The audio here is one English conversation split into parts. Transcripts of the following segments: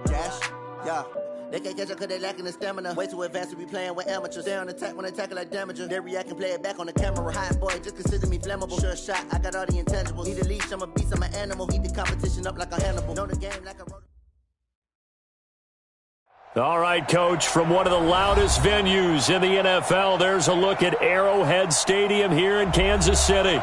Dash, yeah. They can't catch up cause they lacking the stamina. Way too advanced to be playing with amateurs. They on attack when they tackle like damager. They react and play it back on the camera. Hot boy, just consider me flammable. Sure shot, I got all the intangibles. Need a leash, I'm a beast, I'm an animal. Heat the competition up like a Hannibal. Know the game like a road. All right, Coach, from one of the loudest venues in the NFL, there's a look at Arrowhead Stadium here in Kansas City.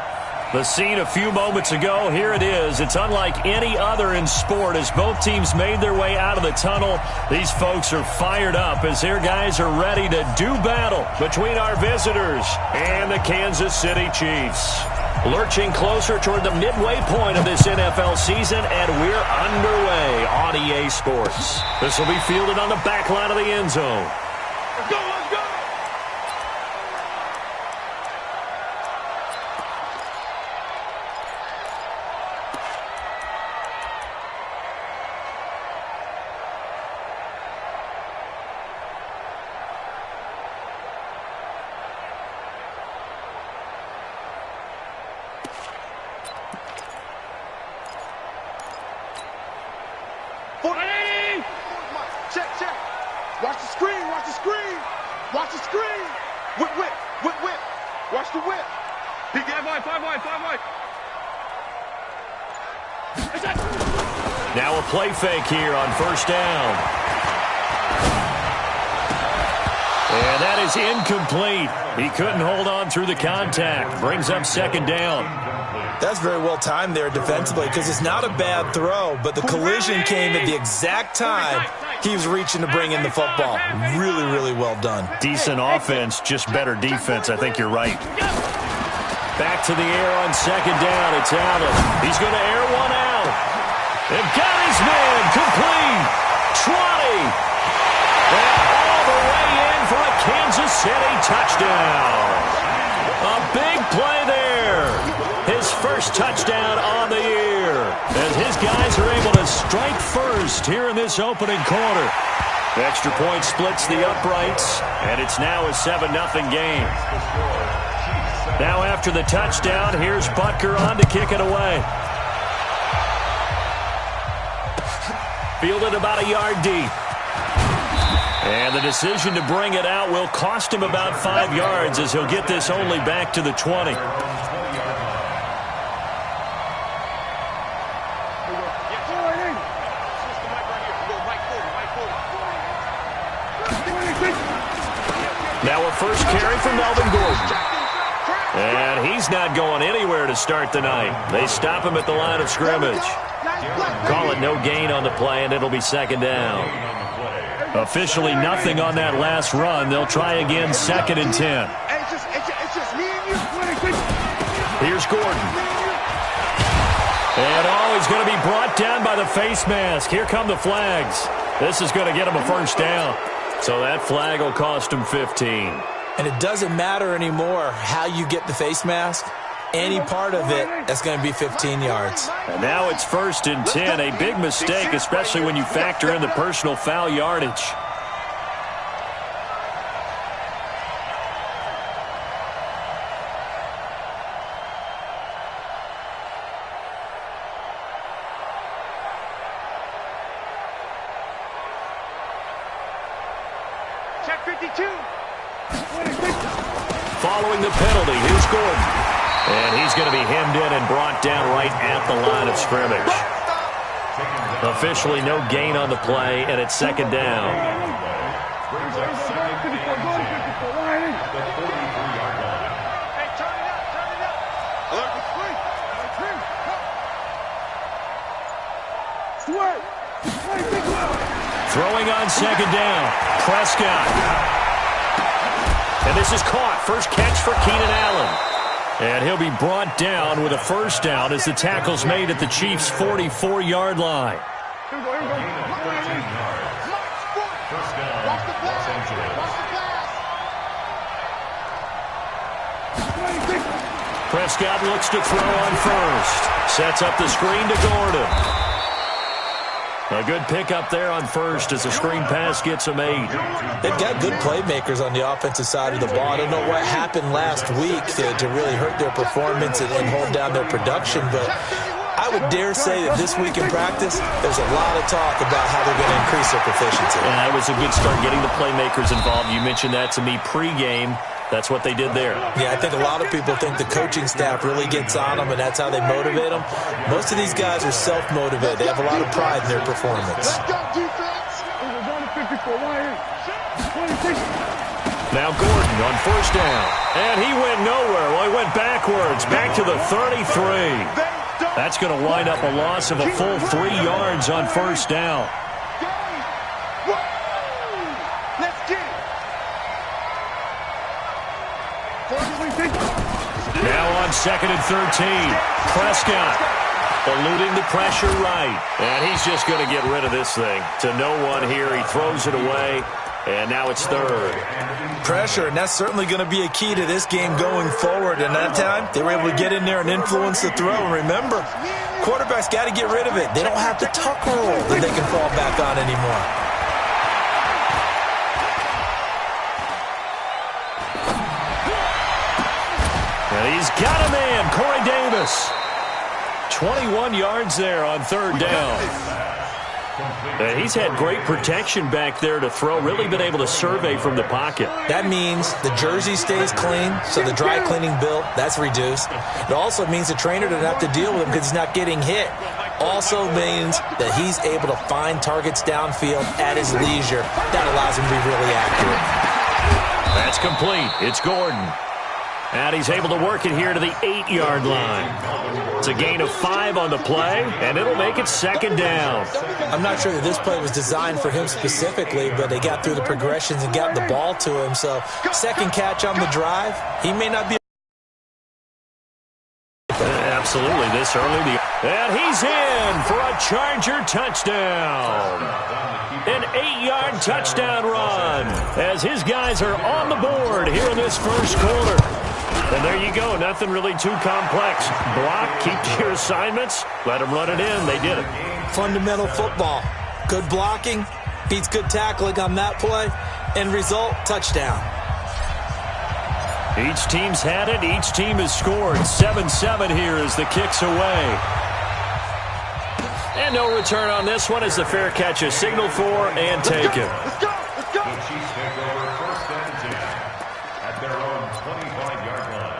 The scene a few moments ago, here it is. It's unlike any other in sport as both teams made their way out of the tunnel. These folks are fired up as their guys are ready to do battle between our visitors and the Kansas City Chiefs. Lurching closer toward the midway point of this NFL season, and we're underway on EA Sports. This will be fielded on the back line of the end zone. Let's go, let's go! Check, check. Watch the screen, watch the screen. Watch the screen. Whip, whip, whip, whip. Watch the whip. He get five wide. Now a play fake here on first down. And that is incomplete. He couldn't hold on through the contact. Brings up second down. That's very well timed there defensively because it's not a bad throw, but the collision came at the exact time he was reaching to bring in the football. Really, really well done. Decent offense, just better defense. I think you're right. Back to the air on second down. It's Allen. He's going to air one out. They've got his man complete. 20. And all the way in for a Kansas City touchdown. A big play there. His first touchdown on the year. As his guys are able to strike first here in this opening quarter. The extra point splits the uprights, and it's now a 7-0 game. Now after the touchdown, here's Butker on to kick it away. Fielded about a yard deep. And the decision to bring it out will cost him about 5 yards as he'll get this only back to the 20. Now a first carry for Melvin Gordon. And he's not going anywhere to start the night. They stop him at the line of scrimmage. Call it no gain on the play, and it'll be second down. Officially nothing on that last run. They'll try again, 2nd and 10. Here's Gordon. And he's going to be brought down by the face mask. Here come the flags. This is going to get him a first down. So that flag will cost him 15. And it doesn't matter anymore how you get the face mask. Any part of it, that's going to be 15 yards. And now it's 1st and 10. A big mistake, especially when you factor in the personal foul yardage. Check 52. Following the penalty, here's Gordon. And he's going to be hemmed in and brought down right at the line of scrimmage. Officially no gain on the play, and it's 2nd down. Throwing on 2nd down, Prescott. And this is caught. First catch for Keenan Allen. And he'll be brought down with a first down as the tackle's made at the Chiefs' 44-yard line. Prescott looks to throw on first. Sets up the screen to Gordon. A good pickup there on first as the screen pass gets him 8. They've got good playmakers on the offensive side of the ball. I don't know what happened last week to really hurt their performance and hold down their production, but I would dare say that this week in practice, there's a lot of talk about how they're going to increase their proficiency. And that was a good start, getting the playmakers involved. You mentioned that to me pregame. That's what they did there. Yeah, I think a lot of people think the coaching staff really gets on them, and that's how they motivate them. Most of these guys are self-motivated. They have a lot of pride in their performance. Let's go, defense. Now Gordon on first down. And he went nowhere. Well, he went backwards, back to the 33. That's going to wind up a loss of a full 3 yards on first down. Let's get it. Now on 2nd and 13. Prescott eluding the pressure right. And he's just going to get rid of this thing. To no one here. He throws it away. And now it's 3rd. Pressure, and that's certainly going to be a key to this game going forward. And that time, they were able to get in there and influence the throw. And remember, quarterbacks got to get rid of it. They don't have the tuck rule that they can fall back on anymore. And he's got a man, Corey Davis. 21 yards there on 3rd down. He's had great protection back there to throw, really been able to survey from the pocket. That means the jersey stays clean, so the dry cleaning bill, that's reduced. It also means the trainer doesn't have to deal with him because he's not getting hit. Also means that he's able to find targets downfield at his leisure. That allows him to be really accurate. That's complete. It's Gordon. And he's able to work it here to the 8-yard line. It's a gain of 5 on the play, and it'll make it 2nd down. I'm not sure that this play was designed for him specifically, but they got through the progressions and got the ball to him. So, second catch on the drive, he may not be. Absolutely, this early. And he's in for a Charger touchdown. An 8-yard touchdown run as his guys are on the board here in this first quarter. And there you go. Nothing really too complex. Block, keep to your assignments, let them run it in. They did it. Fundamental football. Good blocking, beats good tackling on that play. End result, touchdown. Each team's had it. Each team has scored. 7-7 here as the kick's away. And no return on this one as the fair catch is signaled for and taken. Let's go. Let's go. The Chiefs take over 1st and 10 at their own 25-yard line.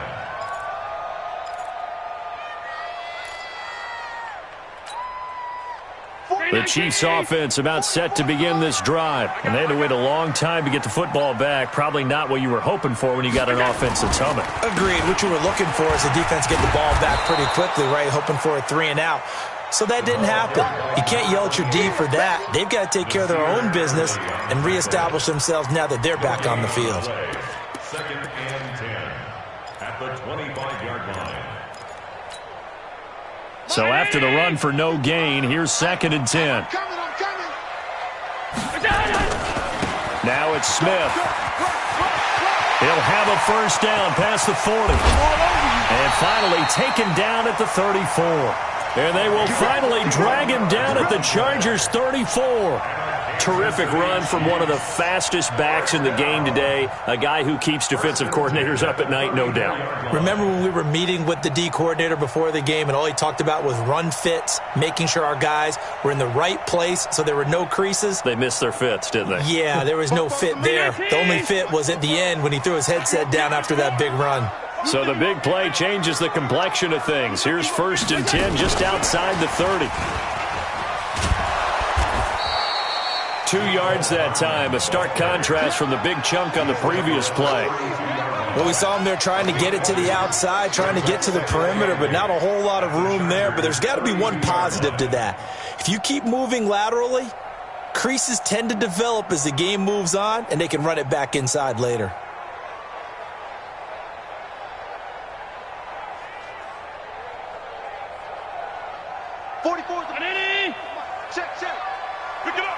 The Chiefs offense about set to begin this drive. And they had to wait a long time to get the football back. Probably not what you were hoping for when you got an offense that's humming. Agreed. What you were looking for is the defense get the ball back pretty quickly, right? Hoping for a 3 and out. So that didn't happen. You can't yell at your D for that. They've got to take care of their own business and reestablish themselves now that they're back on the field. 2nd and 10 at the 25-yard line. So after the run for no gain, here's 2nd and 10. I'm coming. Now it's Smith. He'll have a first down past the 40. And finally taken down at the 34. And they will finally drag him down at the Chargers' 34. Terrific run from one of the fastest backs in the game today. A guy who keeps defensive coordinators up at night, no doubt. Remember when we were meeting with the D coordinator before the game and all he talked about was run fits, making sure our guys were in the right place so there were no creases? They missed their fits, didn't they? Yeah, there was no fit there. The only fit was at the end when he threw his headset down after that big run. So the big play changes the complexion of things. Here's 1st and 10 just outside the 30. 2 yards that time, a stark contrast from the big chunk on the previous play. Well, we saw him there trying to get it to the outside, trying to get to the perimeter, but not a whole lot of room there. But there's got to be one positive to that. If you keep moving laterally, creases tend to develop as the game moves on, and they can run it back inside later. Check. Pick it up.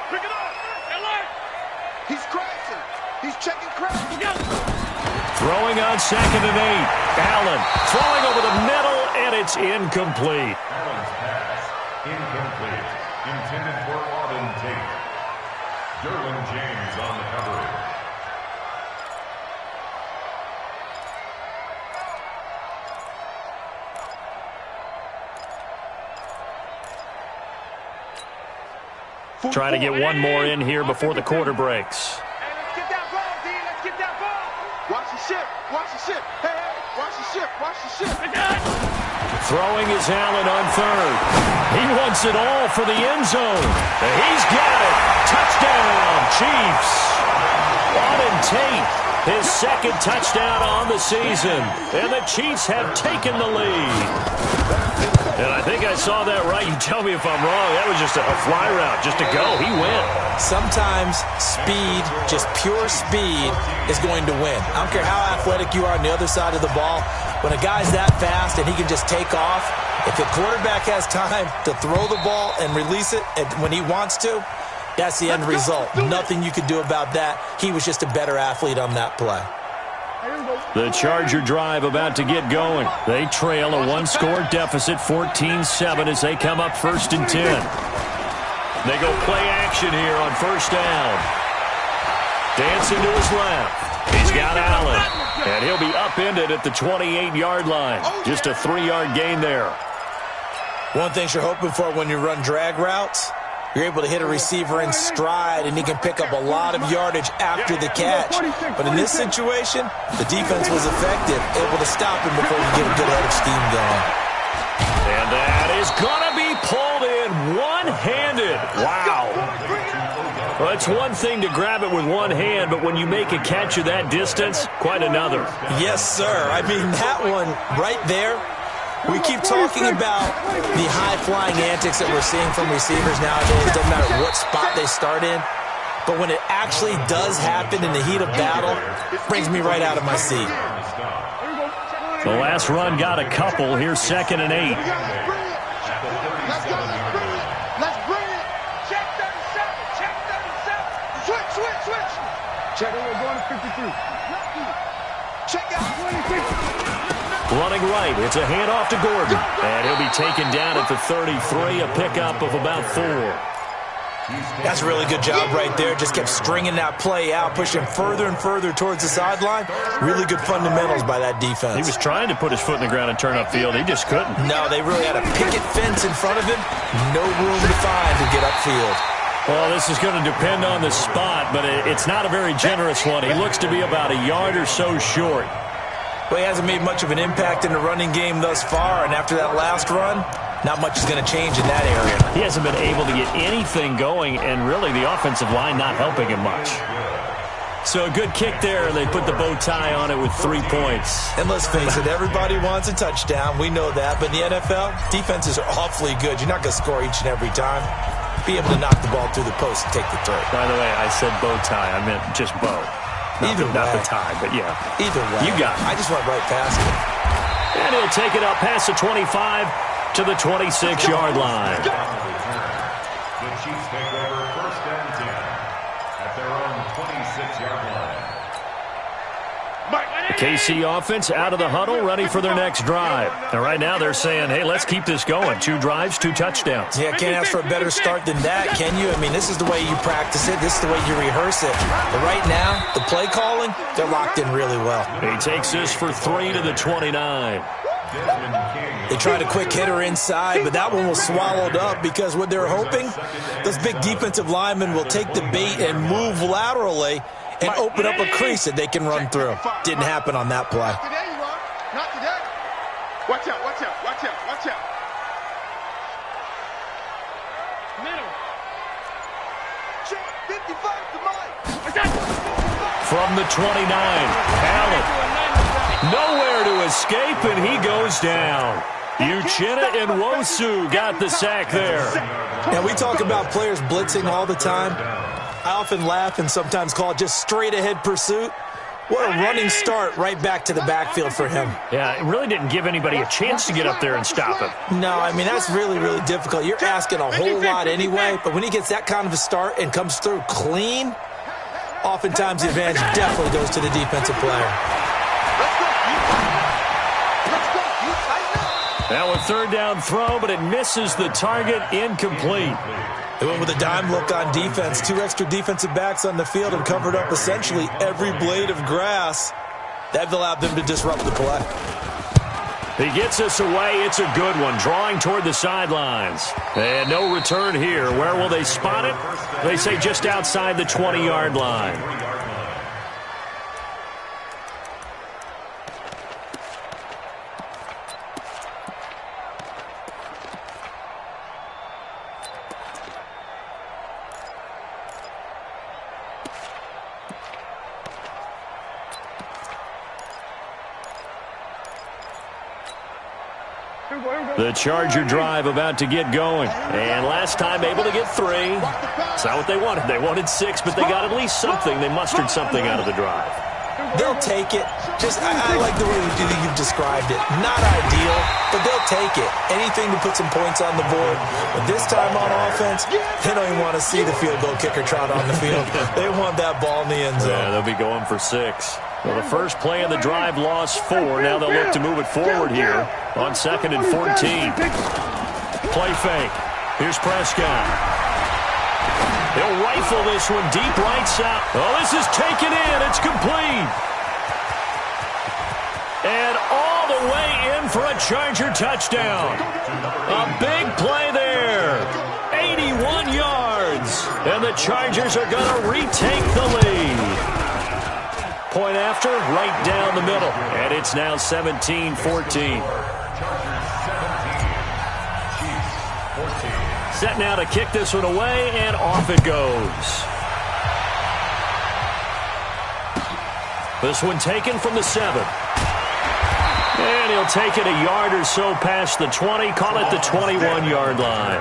He's crashing. He's checking crash. Throwing on 2nd and 8. Allen throwing over the middle, and it's incomplete. Allen's pass, incomplete. Intended for Auden Tate. Derwin James on the coverage. Trying to get one more in here before the quarter breaks. Hey, let's get that ball, D. Let's get that ball. Watch the ship. Watch the ship. Hey, hey, watch the ship. Watch the ship. Throwing is Allen on third. He wants it all for the end zone. He's got it. Touchdown, Chiefs. Auden Tate, his second touchdown on the season. And the Chiefs have taken the lead. And I think I saw that right. You tell me if I'm wrong. That was just a fly route, just to go. He went. Sometimes speed, just pure speed, is going to win. I don't care how athletic you are on the other side of the ball. When a guy's that fast and he can just take off, if the quarterback has time to throw the ball and release it when he wants to, that's the end result. Nothing you could do about that. He was just a better athlete on that play. The Charger drive about to get going. They trail a one-score deficit, 14-7, as they come up 1st and 10. They go play action here on first down. Dancing to his left. He's got Allen. And he'll be upended at the 28-yard line. Just a 3-yard gain there. One thing you're hoping for when you run drag routes, you're able to hit a receiver in stride, and he can pick up a lot of yardage after the catch. But in this situation, the defense was effective, able to stop him before you get a good head of steam going. And that is going to be pulled in one-handed. Wow. Well, it's one thing to grab it with one hand, but when you make a catch of that distance, quite another. Yes, sir. I mean, that one right there, we keep talking about the high-flying antics that we're seeing from receivers nowadays. It doesn't matter what spot they start in. But when it actually does happen in the heat of battle, it brings me right out of my seat. The last run got a couple. Here's 2nd and 8. Let's go. Let's bring it. Check 37. Check 37. Switch. Check it. We're going to 53. Check out 26. Running right, it's a handoff to Gordon. And he'll be taken down at the 33, a pickup of about 4. That's a really good job right there. Just kept stringing that play out, pushing further and further towards the sideline. Really good fundamentals by that defense. He was trying to put his foot in the ground and turn upfield. He just couldn't. No, they really had a picket fence in front of him. No room to find to get upfield. Well, this is going to depend on the spot, but it's not a very generous one. He looks to be about a yard or so short. Well, he hasn't made much of an impact in the running game thus far, and after that last run, not much is going to change in that area. He hasn't been able to get anything going, and really the offensive line not helping him much. So a good kick there, and they put the bow tie on it with 3 points. And let's face it, everybody wants a touchdown. We know that. But in the NFL, defenses are awfully good. You're not going to score each and every time. Be able to knock the ball through the post and take the throw. By the way, I said bow tie. I meant just bow. Not the tie, but yeah. Either way. You got it. I just went right past it. And he'll take it up past the 25 to the 26-yard line. The Chiefs take over 1st and 10 at their own 26-yard line. The KC offense out of the huddle, ready for their next drive. And right now they're saying, hey, let's keep this going. 2 drives, 2 touchdowns. Yeah, can't ask for a better start than that, can you? I mean, this is the way you practice it. This is the way you rehearse it. But right now, the play calling, they're locked in really well. He takes this for 3 to the 29. They tried a quick hitter inside, but that one was swallowed up because what they're hoping, those big defensive linemen will take the bait and move laterally and open up a crease that they can run through. Didn't happen on that play. Not today, you are. Not today. Watch out. Middle. Check 55 to Mike. From the 29, Allen. Nowhere to escape, and he goes down. Uchenna and Nwosu got the sack there. Now, we talk about players blitzing all the time. I often laugh and sometimes call it just straight-ahead pursuit. What a running start right back to the backfield for him. Yeah, it really didn't give anybody a chance to get up there and stop him. No, I mean, that's really, really difficult. You're asking a whole lot anyway, but when he gets that kind of a start and comes through clean, oftentimes the advantage definitely goes to the defensive player. Now a 3rd down throw, but it misses the target, incomplete. They went with a dime look on defense. 2 extra defensive backs on the field and covered up essentially every blade of grass. That allowed them to disrupt the play. He gets us away. It's a good one, drawing toward the sidelines. And no return here. Where will they spot it? They say just outside the 20-yard line. The Charger drive about to get going. And last time able to get 3. It's not what they wanted. They wanted 6, but they got at least something. They mustered something out of the drive. They'll take it. I like the way you've described it. Not ideal, but they'll take it. Anything to put some points on the board. But this time on offense, they don't even want to see the field goal kicker trot on the field. They want that ball in the end zone. Yeah, they'll be going for 6. Well, the first play of the drive lost 4. Now they'll look to move it forward here on 2nd and 14. Play fake. Here's Prescott. He'll rifle this one deep right side. Oh, this is taken in. It's complete. And all the way in for a Charger touchdown. A big play there. 81 yards. And the Chargers are going to retake the lead. Point after, right down the middle. And it's now 17-14. Set now to kick this one away, and off it goes. This one taken from the 7. And he'll take it a yard or so past the 20, call it the 21-yard line.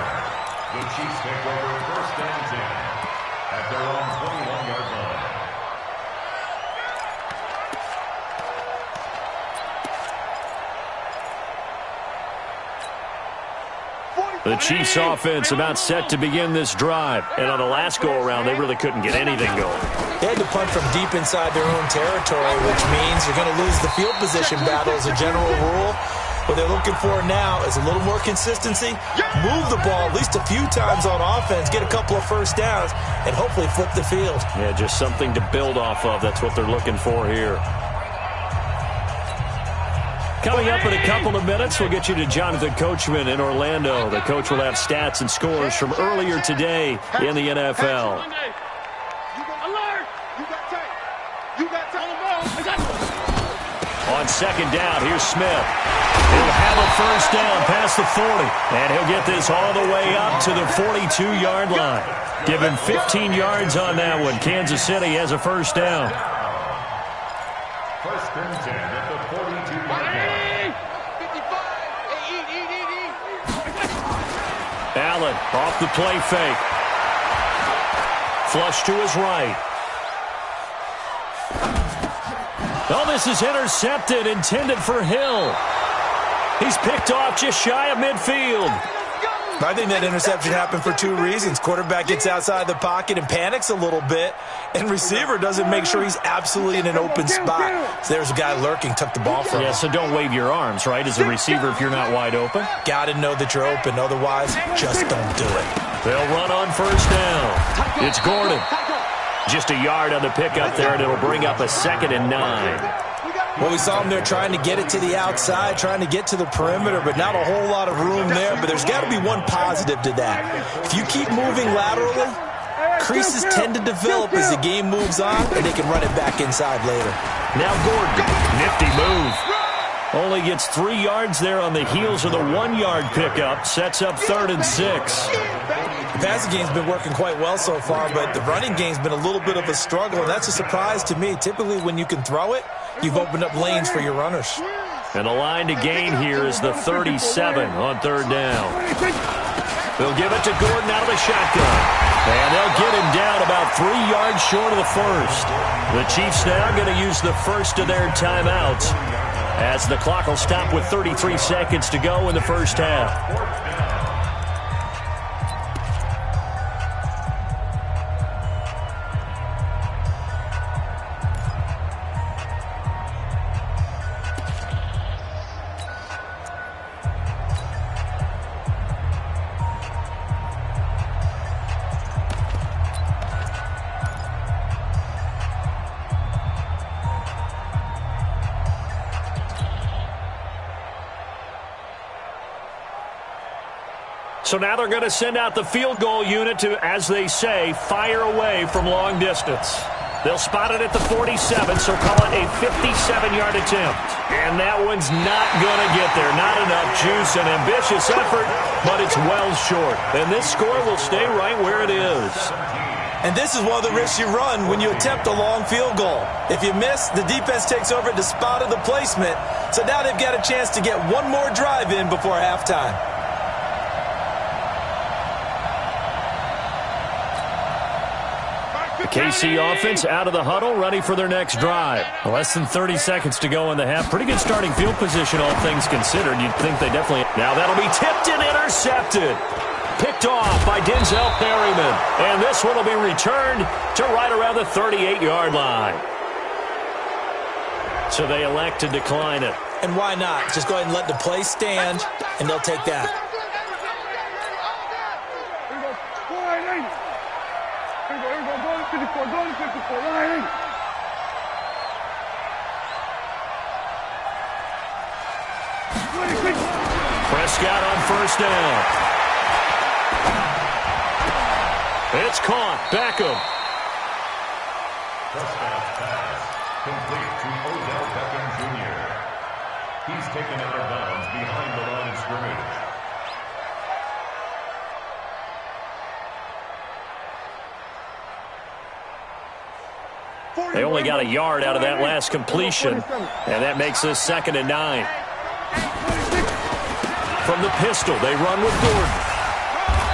The Chiefs take over 1st and 10 at their own 21-yard line. The Chiefs offense about set to begin this drive. And on the last go-around, they really couldn't get anything going. They had to punt from deep inside their own territory, which means you're going to lose the field position battle as a general rule. What they're looking for now is a little more consistency, move the ball at least a few times on offense, get a couple of first downs, and hopefully flip the field. Yeah, just something to build off of. That's what they're looking for here. Coming up in a couple of minutes, we'll get you to Jonathan Coachman in Orlando. The coach will have stats and scores from earlier today in the NFL. On 2nd down, here's Smith. He'll have a first down past the 40. And he'll get this all the way up to the 42-yard line. Give him 15 yards on that one. Kansas City has a first down. 1st and 10 at the 42-yard line. Allen off the play fake. Flush to his right. Oh, this is intercepted, intended for Hill. He's picked off just shy of midfield. I think that interception happened for 2 reasons. Quarterback gets outside the pocket and panics a little bit, and receiver doesn't make sure he's absolutely in an open spot. So there's a guy lurking, took the ball from him. Yeah, so don't wave your arms, right, as a receiver if you're not wide open. Got to know that you're open. Otherwise, just don't do it. They'll run on first down. It's Gordon. Just a yard on the pickup there, and it'll bring up a 2nd and 9. Well, we saw him there trying to get it to the outside, trying to get to the perimeter, but not a whole lot of room there. But there's got to be one positive to that. If you keep moving laterally, creases tend to develop as the game moves on, and they can run it back inside later. Now Gordon, nifty move. Only gets 3 yards there on the heels of the 1-yard pickup. Sets up 3rd and 6. The passing game's been working quite well so far, but the running game's been a little bit of a struggle, and that's a surprise to me. Typically, when you can throw it, you've opened up lanes for your runners. And the line to gain here is the 37 on 3rd down. They'll give it to Gordon out of the shotgun. And they'll get him down about 3 yards short of the first. The Chiefs now going to use the first of their timeouts, as the clock will stop with 33 seconds to go in the first half. So now they're going to send out the field goal unit to, as they say, fire away from long distance. They'll spot it at the 47, so call it a 57-yard attempt. And that one's not going to get there. Not enough juice, an ambitious effort, but it's well short. And this score will stay right where it is. And this is one of the risks you run when you attempt a long field goal. If you miss, the defense takes over at the spot of the placement. So now they've got a chance to get one more drive in before halftime. The KC offense out of the huddle, ready for their next drive. Less than 30 seconds to go in the half. Pretty good starting field position, all things considered. You'd think they definitely... Now that'll be tipped and intercepted. Picked off by Denzel Perryman. And this one will be returned to right around the 38-yard line. So they elect to decline it. And why not? Just go ahead and let the play stand, and they'll take that. Prescott on first down. It's caught. Beckham. Prescott's pass complete to Odell Beckham Jr. He's taken out of bounds behind the line of scrimmage. They only got a yard out of that last completion, and that makes this 2nd and 9. From the pistol, they run with Gordon.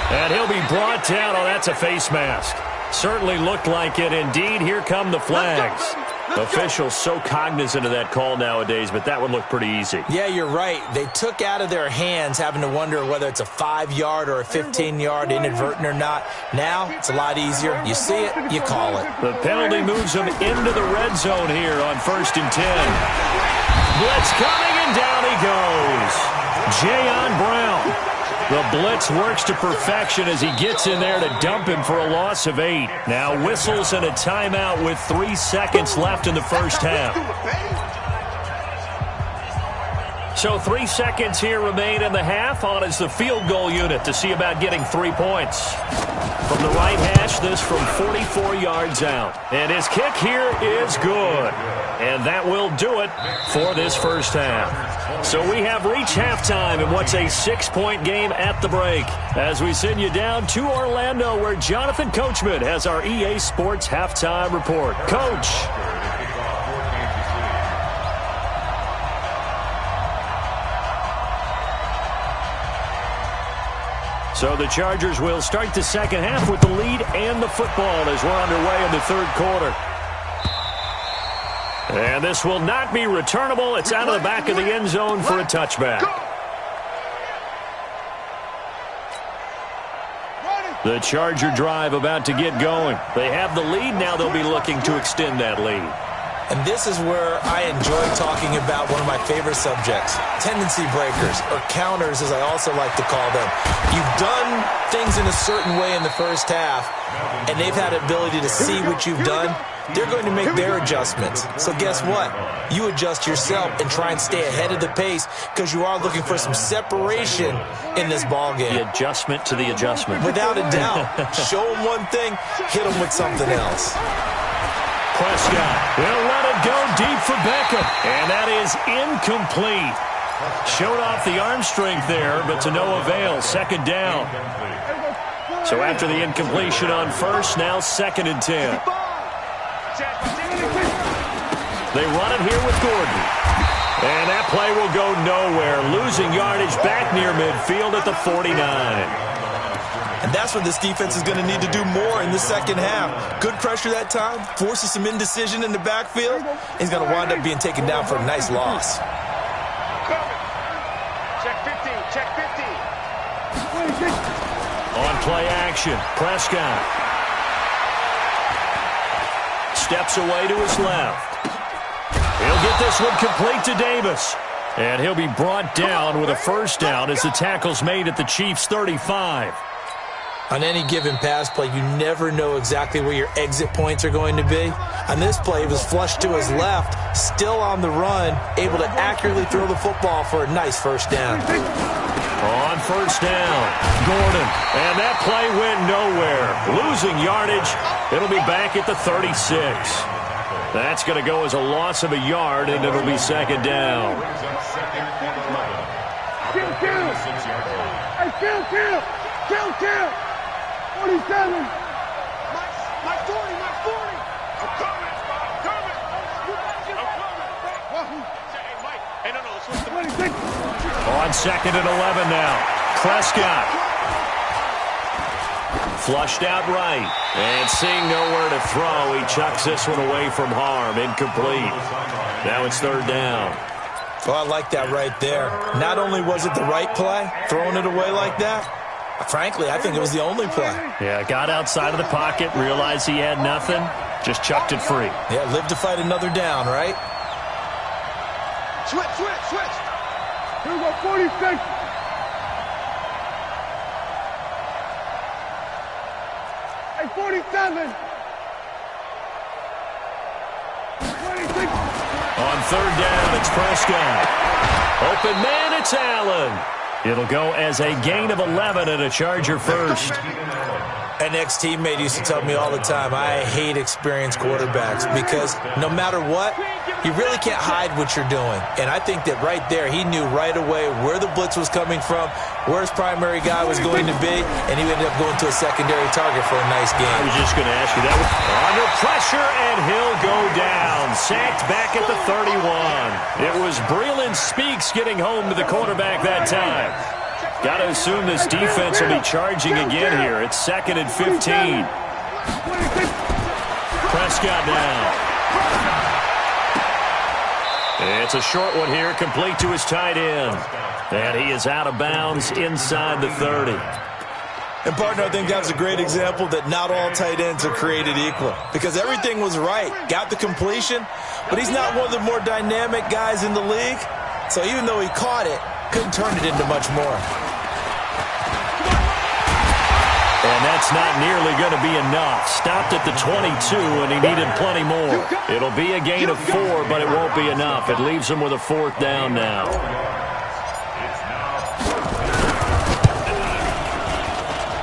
And he'll be brought down. Oh, that's a face mask. Certainly looked like it. Indeed, here come the flags. Officials so cognizant of that call nowadays, but that one looked pretty easy. Yeah, you're right. They took out of their hands having to wonder whether it's a 5-yard or a 15-yard inadvertent or not. Now, it's a lot easier. You see it, you call it. The penalty moves them into the red zone here on 1st and 10. Blitz coming, and down he goes. Jayon Brown. The blitz works to perfection as he gets in there to dump him for a loss of 8. Now whistles and a timeout with 3 seconds left in the first half. So 3 seconds here remain in the half. On is the field goal unit to see about getting 3 points. From the right hash, this from 44 yards out. And his kick here is good. And that will do it for this first half. So we have reached halftime in what's a 6-point game at the break. As we send you down to Orlando, where Jonathan Coachman has our EA Sports halftime report. Coach. So the Chargers will start the second half with the lead and the football as we're underway in the third quarter. And this will not be returnable. It's out of the back of the end zone for a touchback. The Charger drive about to get going. They have the lead. Now they'll be looking to extend that lead. And this is where I enjoy talking about one of my favorite subjects, tendency breakers, or counters as I also like to call them. You've done things in a certain way in the first half, and they've had the ability to see what you've done. They're going to make their adjustments. So guess what? You adjust yourself and try and stay ahead of the pace because you are looking for some separation in this ballgame. The adjustment to the adjustment. Without a doubt. Show them one thing, hit them with something else. Prescott will let it go deep for Beckham. And that is incomplete. Showed off the arm strength there, but to no avail. 2nd down. So after the incompletion on first, now 2nd and 10. They run it here with Gordon. And that play will go nowhere. Losing yardage back near midfield at the 49. And that's what this defense is going to need to do more in the second half. Good pressure that time, forces some indecision in the backfield. He's going to wind up being taken down for a nice loss. Check 15, check 15. On play action, Prescott steps away to his left. He'll get this one complete to Davis. And he'll be brought down with a first down as the tackle's made at the Chiefs' 35. On any given pass play, you never know exactly where your exit points are going to be. On this play, he was flushed to his left, still on the run, able to accurately throw the football for a nice first down. On first down, Gordon. And that play went nowhere. Losing yardage. It'll be back at the 36. That's going to go as a loss of a yard, and it'll be second down. Kill. Hey, kill. 47. My 40. I'm coming. Hey, no, let's switch the 26. On second and 11 now. Prescott. Flushed out right. And seeing nowhere to throw, he chucks this one away from harm. Incomplete. Now it's third down. Well, I like that right there. Not only was it the right play, throwing it away like that, frankly, I think it was the only play. Yeah, got outside of the pocket, realized he had nothing, just chucked it free. Yeah, live to fight another down, right? Switch. Here we go, 46. Hey, 47. 26. On third down, it's Prescott. Open man, it's Allen. It'll go as a gain of 11 and a Charger first. An ex-teammate used to tell me all the time, I hate experienced quarterbacks because no matter what, you really can't hide what you're doing. And I think that right there, he knew right away where the blitz was coming from, where his primary guy was going to be, and he ended up going to a secondary target for a nice game. I was just going to ask you that. Under pressure, and he'll go down. Sacked back at the 31. It was Breeland Speaks getting home to the quarterback that time. Got to assume this defense will be charging again here. It's second and 15. Prescott now. It's a short one here, complete to his tight end. And he is out of bounds inside the 30. And, partner, I think that was a great example that not all tight ends are created equal because everything was right. Got the completion, but he's not one of the more dynamic guys in the league. So even though he caught it, couldn't turn it into much more. And that's not nearly going to be enough. Stopped at the 22, and he needed plenty more. It'll be a gain of 4, but it won't be enough. It leaves him with a fourth down now.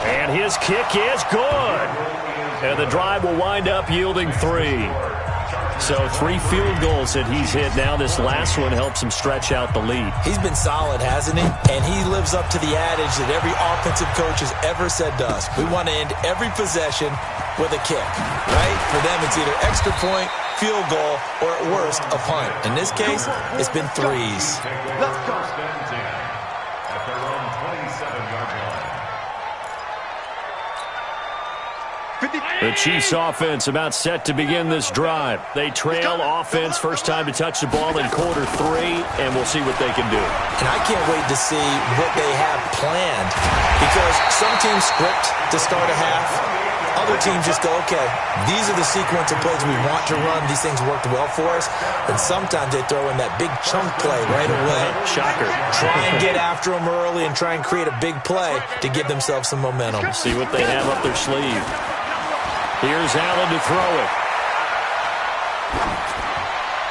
And his kick is good. And the drive will wind up yielding 3. So 3 field goals that he's hit now. This last one helps him stretch out the lead. He's been solid, hasn't he? And he lives up to the adage that every offensive coach has ever said to us. We want to end every possession with a kick, right? For them, it's either extra point, field goal, or at worst, a punt. In this case, it's been 3s. Let's go. At their own 27-yard line. The Chiefs offense about set to begin this drive. They trail offense, first time to touch the ball in quarter 3, and we'll see what they can do. And I can't wait to see what they have planned because some teams script to start a half. Other teams just go, okay, these are the sequence of plays we want to run. These things worked well for us. And sometimes they throw in that big chunk play right away. Shocker. Try and get after them early and try and create a big play to give themselves some momentum. See what they have up their sleeve. Here's Allen to throw it.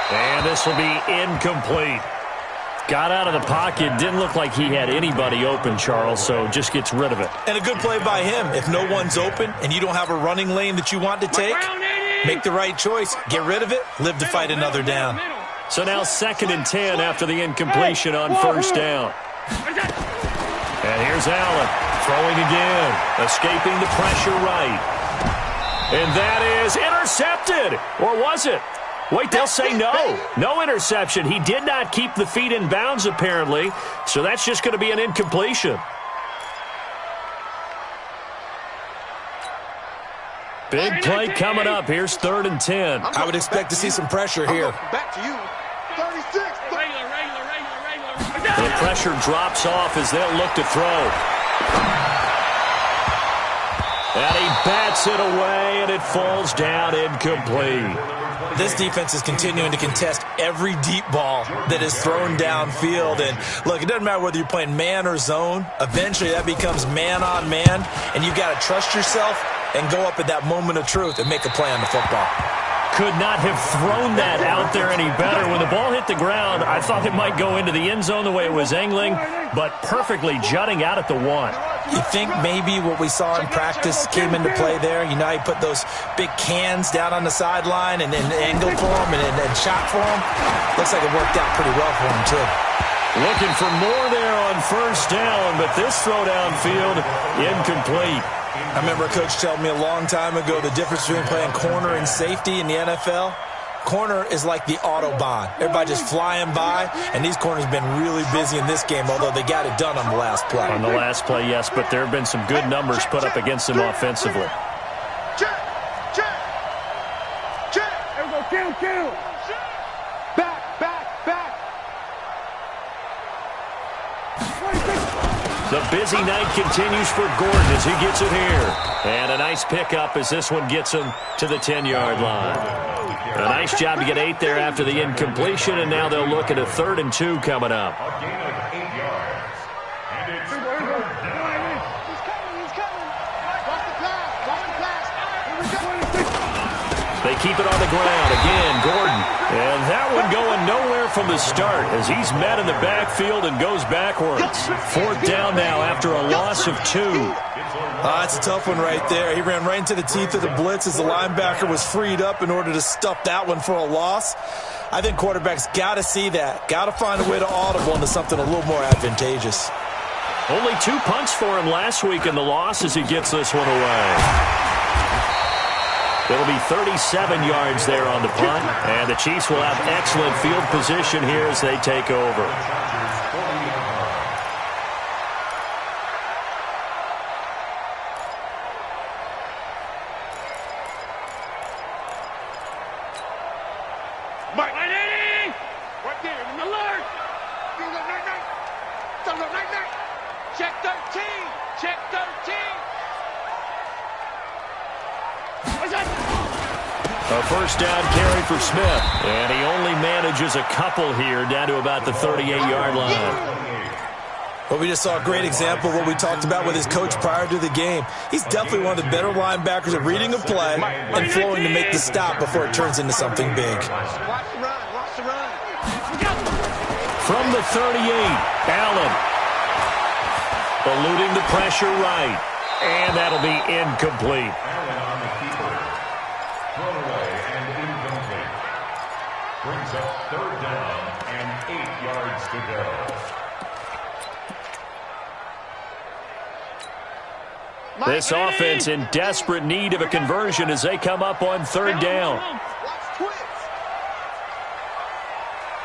And this will be incomplete. Got out of the pocket. Didn't look like he had anybody open, Charles, so just gets rid of it. And a good play by him. If no one's open and you don't have a running lane that you want to take, make the right choice. Get rid of it. Live to fight another down. So now second and 10 after the incompletion on first down. And here's Allen throwing again. Escaping the pressure right. And that is intercepted. Or was it? Wait, they'll say no. No interception. He did not keep the feet in bounds, apparently. So that's just going to be an incompletion. Big play coming up. Here's third and 10. I would expect to see some pressure here. Back to you. 36. The pressure drops off as they'll look to throw. And he bats it away, and it falls down incomplete. This defense is continuing to contest every deep ball that is thrown downfield. And, look, it doesn't matter whether you're playing man or zone. Eventually, that becomes man-on-man, and you've got to trust yourself and go up at that moment of truth and make a play on the football. could not have thrown that out there any better. When the ball hit the ground, I thought it might go into the end zone the way it was angling, but perfectly jutting out at the 1. You think maybe what we saw in practice came into play there? You know, he put those big cans down on the sideline and angled for him and shot for him. Looks like it worked out pretty well for him, too. Looking for more there on first down, but this throw downfield, incomplete. I remember a coach telling me a long time ago the difference between playing corner and safety in the NFL. Corner is like the Autobahn. Everybody just flying by, and these corners have been really busy in this game, although they got it done on the last play. On the last play, yes, but there have been some good numbers put up against them offensively. Check. There we go. Kill. Back. The busy night continues for Gordon as he gets it here. And a nice pickup as this one gets him to the 10-yard line. A nice job to get 8 there after the incompletion, and now they'll look at a 3rd and 2 coming up. A gain of 8 yards. And it's third down. He's coming. Watch the pass. They keep it on the ground. Again, Gordon. And that one going nowhere from the start as he's met in the backfield and goes backwards. 4th down now after a loss of 2. That's a tough one right there. He ran right into the teeth of the blitz as the linebacker was freed up in order to stuff that one for a loss. I think quarterbacks got to see that. Got to find a way to audible into something a little more advantageous. Only 2 punts for him last week in the loss as he gets this one away. It'll be 37 yards there on the punt, and the Chiefs will have excellent field position here as they take over. Mike. Right there, in the alert. Check 13. Check 13. A first down carry for Smith, and he only manages a couple here down to about the 38-yard line. Well, we just saw a great example of what we talked about with his coach prior to the game. He's definitely one of the better linebackers at reading a play and flowing to make the stop before it turns into something big. Watch the run. From the 38, Allen. Eluding the pressure right, and that'll be incomplete. Allen on the keeper. Thrown away and incomplete. Brings up 3rd down and 8 yards to go. This offense in desperate need of a conversion as they come up on 3rd down.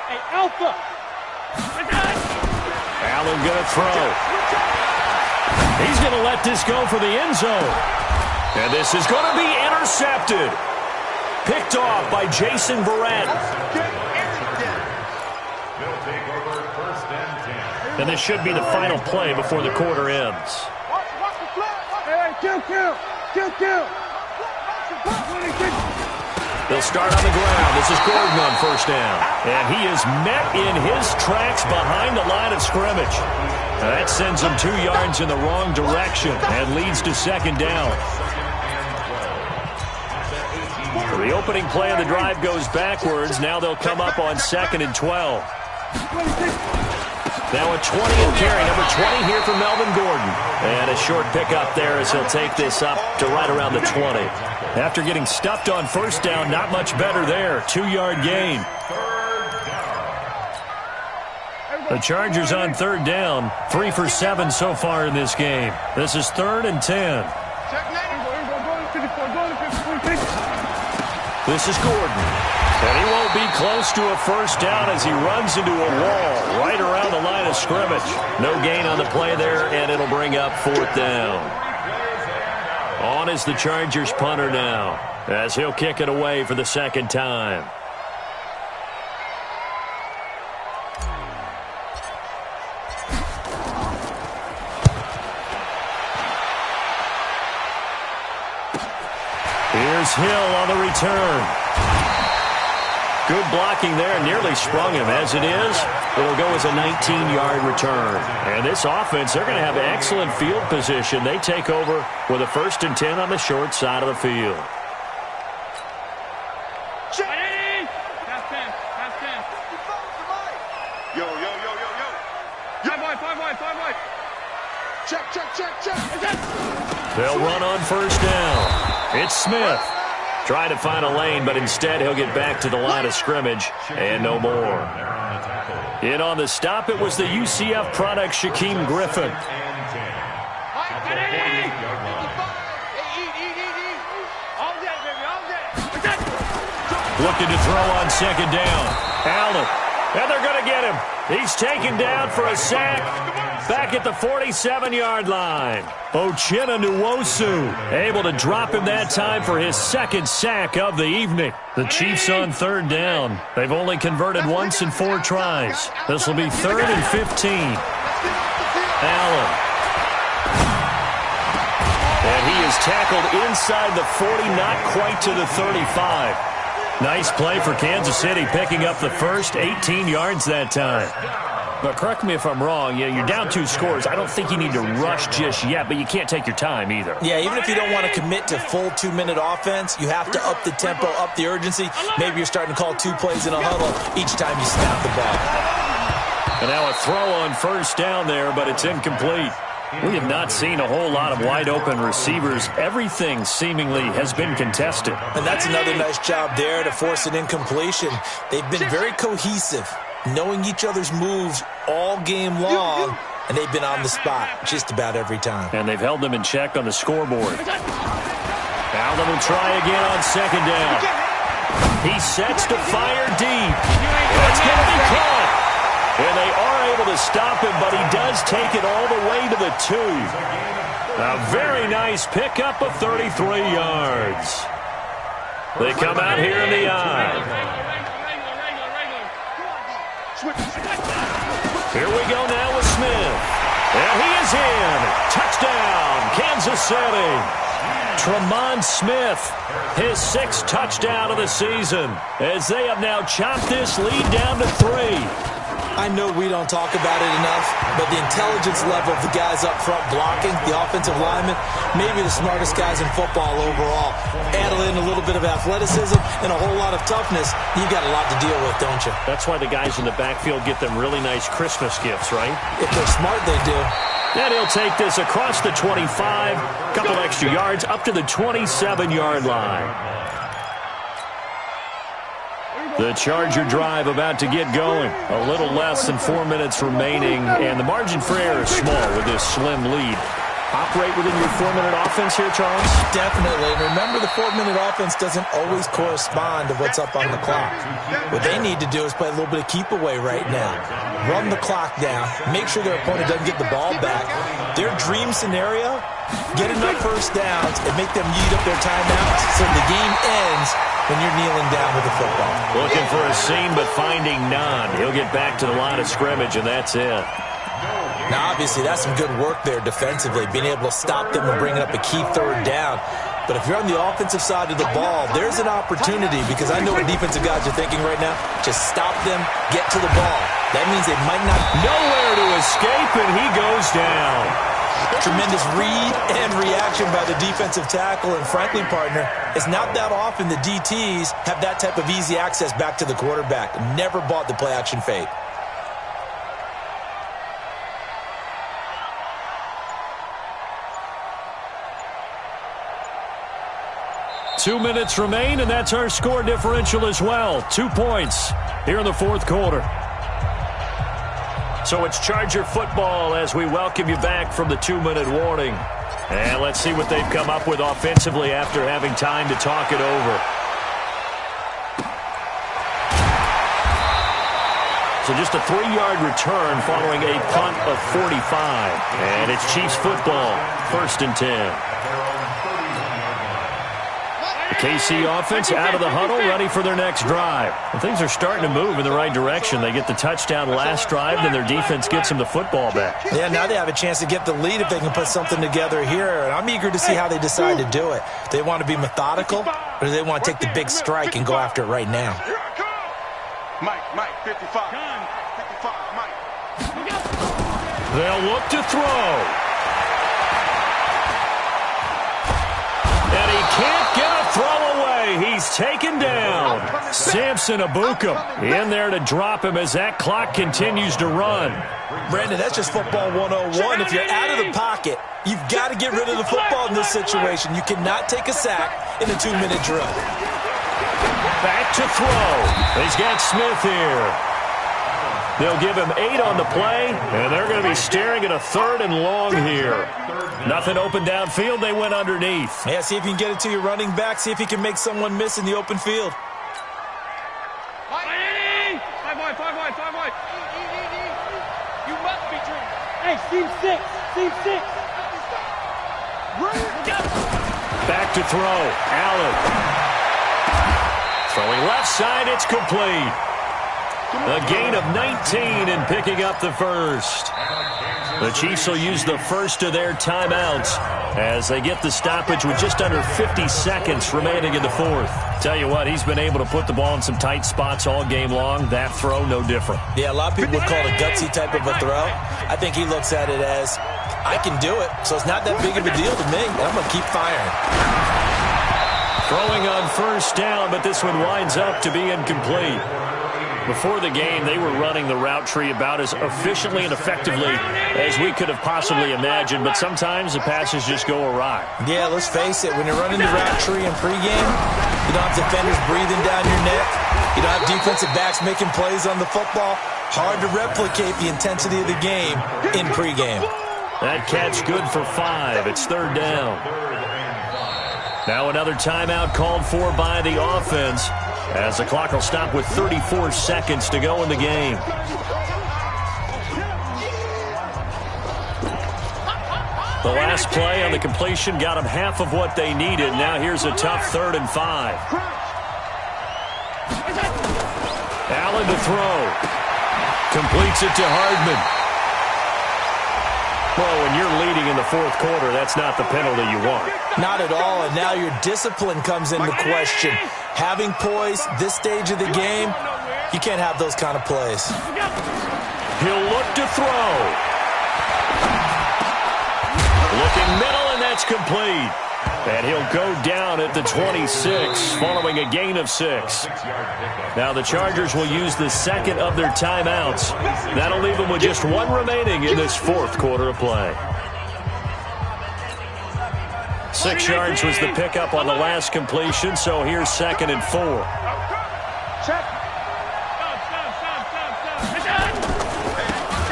Hey, Alpha. Allen going to throw. He's going to let this go for the end zone. And this is going to be intercepted. Picked off by Jason Verrett. They'll take over 1st and 10. And this should be the final play before the quarter ends. Kill. They'll start on the ground. This is Gordon on first down. And he is met in his tracks behind the line of scrimmage. Now that sends him 2 yards in the wrong direction and leads to 2nd down. The opening play of the drive goes backwards. Now they'll come up on 2nd and 12. Now a 20 and carry, number 20 here for Melvin Gordon. And a short pickup there as he'll take this up to right around the 20. After getting stuffed on first down, not much better there. 2-yard gain. The Chargers on 3rd down, 3 for 7 so far in this game. This is 3rd and 10. This is Gordon. And he won't be close to a first down as he runs into a wall right around the line of scrimmage. No gain on the play there, and it'll bring up 4th down. On is the Chargers punter now as he'll kick it away for the 2nd time. Here's Hill on the return. Good blocking there, nearly sprung him. As it is, it'll go as a 19-yard return. And this offense, they're going to have excellent field position. They take over with a 1st and 10 on the short side of the field. They'll run on first down. It's Smith. Trying to find a lane, but instead he'll get back to the line of scrimmage and no more. In on the stop, it was the UCF product, Shaquem Griffin. Looking to throw on second down. Allen. And they're going to get him. He's taken down for a sack. Back at the 47-yard line. Uchenna Nwosu able to drop him that time for his second sack of the evening. The Chiefs on third down. They've only converted once in 4 tries. This will be 3rd and 15. Allen. And he is tackled inside the 40, not quite to the 35. Nice play for Kansas City, picking up the first 18 yards that time. But correct me if I'm wrong, you're down 2 scores. I don't think you need to rush just yet, but you can't take your time either. Yeah, even if you don't want to commit to full 2-minute offense, you have to up the tempo, up the urgency. Maybe you're starting to call 2 plays in a huddle each time you snap the ball. And now a throw on first down there, but it's incomplete. We have not seen a whole lot of wide-open receivers. Everything seemingly has been contested. And that's another nice job there to force an incompletion. They've been very cohesive, knowing each other's moves all game long, and they've been on the spot just about every time. And they've held them in check on the scoreboard. Allen will try again on second down. He sets to fire deep. It's going to be caught. And they are able to stop him, but he does take it all the way to the 2. A very nice pickup of 33 yards. They come out here in the eye. Here we go now with Smith. And he is in. Touchdown, Kansas City. Tremont Smith, his 6th touchdown of the season, as they have now chopped this lead down to 3. I know we don't talk about it enough, but the intelligence level of the guys up front blocking, the offensive linemen, maybe the smartest guys in football overall. Add in a little bit of athleticism and a whole lot of toughness, you've got a lot to deal with, don't you? That's why the guys in the backfield get them really nice Christmas gifts, right? If they're smart, they do. And he'll take this across the 25, couple extra yards, up to the 27-yard line. The Charger drive about to get going. A little less than 4 minutes remaining, and the margin for error is small with this slim lead. Operate within your 4-minute offense here, Charles? Definitely. And remember, the 4-minute offense doesn't always correspond to what's up on the clock. What they need to do is play a little bit of keep away right now. Run the clock down. Make sure their opponent doesn't get the ball back. Their dream scenario, get enough first downs and make them eat up their timeouts so the game ends when you're kneeling down with the football. Looking for a seam, but finding none. He'll get back to the line of scrimmage, and that's it. Now, obviously, that's some good work there defensively, being able to stop them and bringing up a key 3rd down. But if you're on the offensive side of the ball, there's an opportunity, because I know what defensive guys are thinking right now. Just stop them, get to the ball. That means they might not. Nowhere to escape, and he goes down. Tremendous read and reaction by the defensive tackle, and frankly, partner, it's not that often the DTs have that type of easy access back to the quarterback. Never bought the play-action fake. Two minutes remain, and that's our score differential as well. 2 points here in the 4th quarter. So it's Charger football as we welcome you back from the 2-minute warning. And let's see what they've come up with offensively after having time to talk it over. So just a 3-yard return following a punt of 45. And it's Chiefs football, 1st and 10. The KC offense out of the huddle, ready for their next drive. And things are starting to move in the right direction. They get the touchdown last drive, then their defense gets them the football back. Yeah, now they have a chance to get the lead if they can put something together here. And I'm eager to see how they decide to do it. Do they want to be methodical, or do they want to take the big strike and go after it right now? Mike, 55. 55, Mike. They'll look to throw. And he can't get a throw away. He's taken down. down. Samson Ebukam in there to drop him as that clock continues to run. Brandon, that's just football 101. If you're out of the pocket, you've got to get rid of the football in this situation. You cannot take a sack in a 2-minute drill. Back to throw. He's got Smith here. They'll give him 8 on the play, and they're going to be staring at a 3rd and long here. Nothing open downfield. They went underneath. Yeah, see if you can get it to your running back. See if you can make someone miss in the open field. You must be dreaming. Hey, Team 6. Team 6. Back to throw. Allen. Throwing left side. It's complete. A gain of 19 and picking up the first. The Chiefs will use the first of their timeouts as they get the stoppage with just under 50 seconds remaining in the fourth. Tell you what, he's been able to put the ball in some tight spots all game long. That throw, no different. Yeah, a lot of people would call it a gutsy type of a throw. I think he looks at it as, I can do it, so it's not that big of a deal to me. I'm going to keep firing. Throwing on first down, but this one winds up to be incomplete. Before the game, they were running the route tree about as efficiently and effectively as we could have possibly imagined, but sometimes the passes just go awry. Yeah, let's face it. When you're running the route tree in pregame, you don't have defenders breathing down your neck. You don't have defensive backs making plays on the football. Hard to replicate the intensity of the game in pregame. That catch good for 5. It's 3rd down. Now another timeout called for by the offense, as the clock will stop with 34 seconds to go in the game. The last play on the completion got them half of what they needed. Now here's a tough 3rd and 5. Allen to throw. Completes it to Hardman. Well, when you're leading in the fourth quarter, that's not the penalty you want. Not at all, and now your discipline comes into question. Having poise this stage of the game, you can't have those kind of plays. He'll look to throw. Looking middle, and that's complete. And he'll go down at the 26, following a gain of 6. Now the Chargers will use the second of their timeouts. That'll leave them with just 1 remaining in this fourth quarter of play. 6 yards was the pickup on the last completion, so here's 2nd and 4.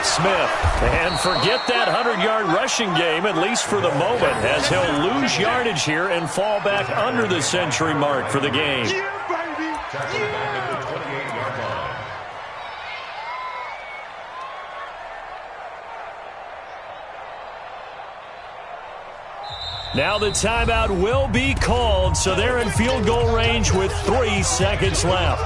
Smith, and forget that 100-yard rushing game, at least for the moment, as he'll lose yardage here and fall back under the century mark for the game. Now the timeout will be called, so they're in field goal range with 3 seconds left.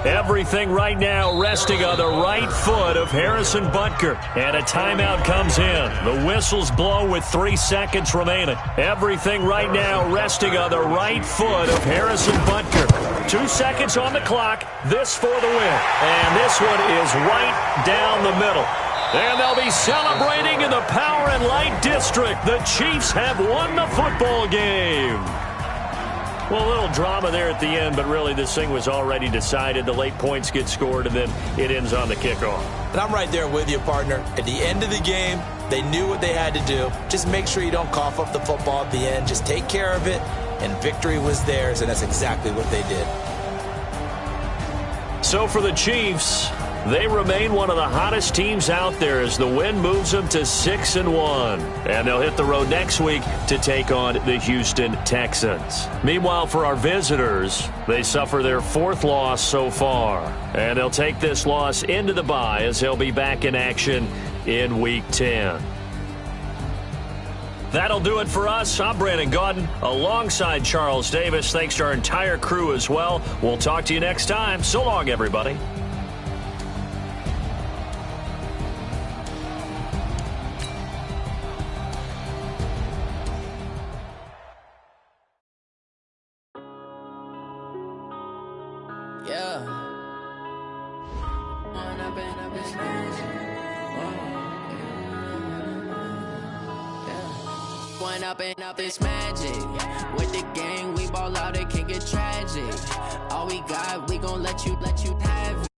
Everything right now resting on the right foot of Harrison Butker. And a timeout comes in. The whistles blow with 3 seconds remaining. Everything right now resting on the right foot of Harrison Butker. 2 seconds on the clock. This for the win. And this one is right down the middle. And they'll be celebrating in the Power and Light District. The Chiefs have won the football game. Well, a little drama there at the end, but really this thing was already decided. The late points get scored, and then it ends on the kickoff. And I'm right there with you, partner. At the end of the game, they knew what they had to do. Just make sure you don't cough up the football at the end. Just take care of it, and victory was theirs, and that's exactly what they did. So for the Chiefs, they remain one of the hottest teams out there as the win moves them to 6-1. And they'll hit the road next week to take on the Houston Texans. Meanwhile, for our visitors, they suffer their 4th loss so far. And they'll take this loss into the bye as they'll be back in action in Week 10. That'll do it for us. I'm Brandon Gaudin alongside Charles Davis. Thanks to our entire crew as well. We'll talk to you next time. So long, everybody. one up and up, it's magic. With the gang, we ball out, it can get tragic. All we got, we gon' let you have it.